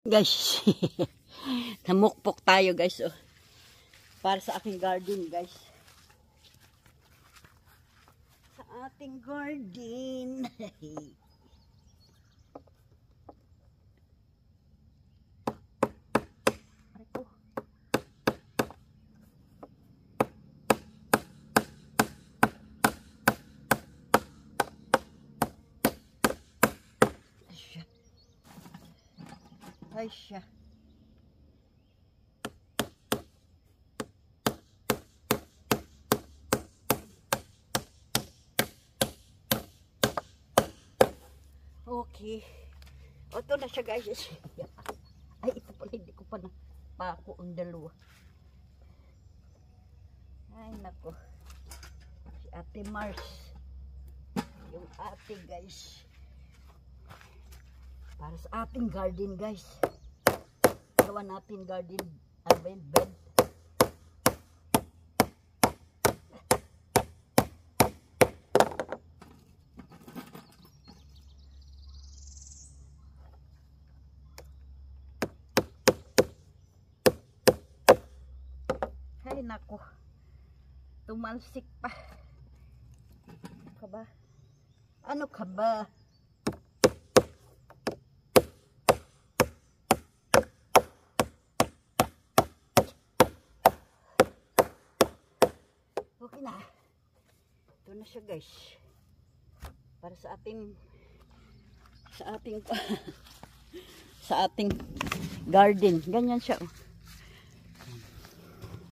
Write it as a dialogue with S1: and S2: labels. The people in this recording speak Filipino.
S1: Guys, namukpok tayo guys, oh. Para sa aking garden guys. Sa ating garden. Ay siya. Okay. O, ito na siya guys. Ay, ito pala. Hindi ko pa napako ang dalawa. Ay, nako. Si Ate Mars. Yung ate guys. Para sa ating garden guys. Gawa natin garden bed. Ay nako. Tumalsik pa. Ano ka ba? Okay na. Ito na siya guys. Para sa ating sa ating garden. Ganyan siya. Oh.